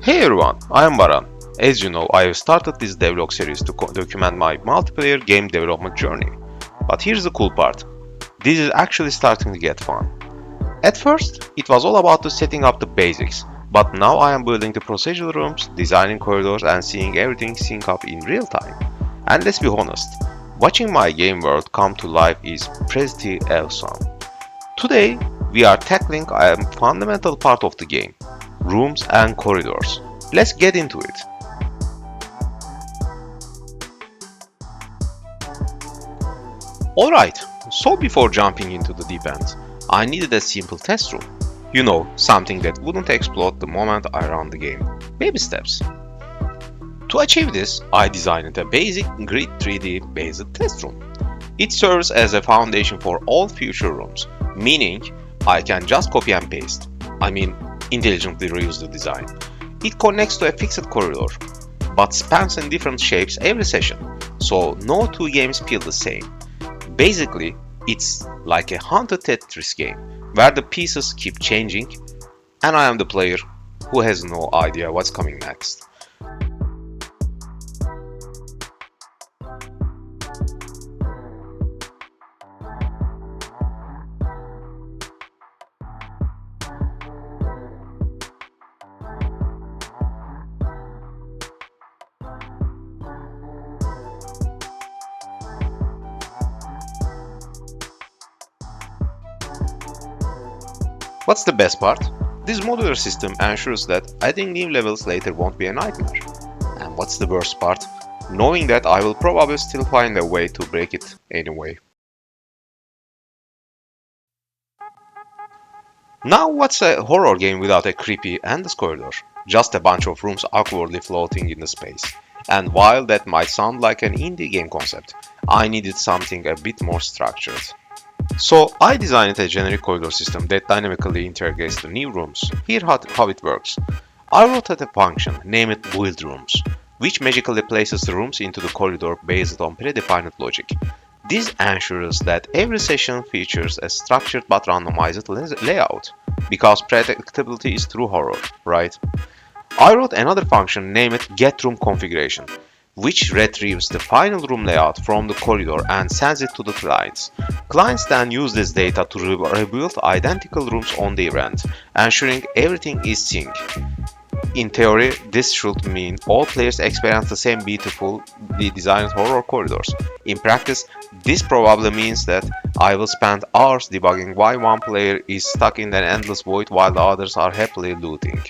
Hey everyone, I am Baran. As you know, I have started this devlog series to document my multiplayer game development journey. But here's the cool part. This is actually starting to get fun. At first, it was all about the setting up the basics, but now I am building the procedural rooms, designing corridors and seeing everything sync up in real time. And let's be honest, watching my game world come to life is pretty awesome. Today, we are tackling a fundamental part of the game, rooms and corridors. Let's get into it. Alright, so before jumping into the deep end, I needed a simple test room. You know, something that wouldn't explode the moment I run the game. Baby steps. To achieve this, I designed a basic grid 3D based test room. It serves as a foundation for all future rooms, meaning I can just copy and paste. Intelligently reuse the design. It connects to a fixed corridor, but spans in different shapes every session, so no two games feel the same. Basically, it's like a haunted Tetris game, where the pieces keep changing, and I am the player who has no idea what's coming next. What's the best part? This modular system ensures that adding new levels later won't be a nightmare. And what's the worst part? Knowing that I will probably still find a way to break it anyway. Now what's a horror game without a creepy endless corridor? Just a bunch of rooms awkwardly floating in the space. And while that might sound like an indie game concept, I needed something a bit more structured. So I designed a generic corridor system that dynamically integrates the new rooms. Here how it works. I wrote a function, named it build rooms, which magically places the rooms into the corridor based on predefined logic. This ensures that every session features a structured but randomized layout, because predictability is true horror, right? I wrote another function named getRoomConfiguration, which retrieves the final room layout from the corridor and sends it to the clients. Clients then use this data to rebuild identical rooms on their end, ensuring everything is synced. In theory, this should mean all players experience the same beautifully designed horror corridors. In practice, this probably means that I will spend hours debugging why one player is stuck in an endless void while the others are happily looting.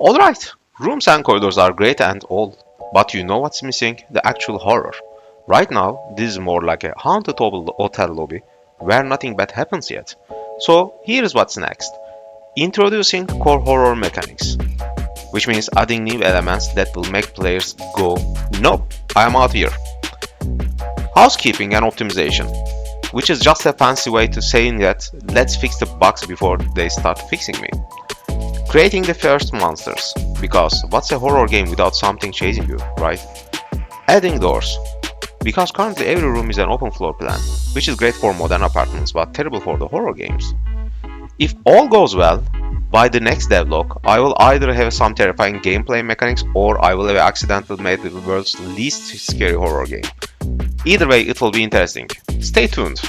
Alright, rooms and corridors are great and all, but you know what's missing? The actual horror. Right now, this is more like a haunted hotel lobby where nothing bad happens yet. So here's what's next. Introducing core horror mechanics, which means adding new elements that will make players go, nope, I'm out here. Housekeeping and optimization, which is just a fancy way to saying that let's fix the bugs before they start fixing me. Creating the first monsters, because what's a horror game without something chasing you, right? Adding doors, because currently every room is an open floor plan, which is great for modern apartments but terrible for the horror games. If all goes well, by the next devlog, I will either have some terrifying gameplay mechanics or I will have accidentally made the world's least scary horror game. Either way, it will be interesting. Stay tuned!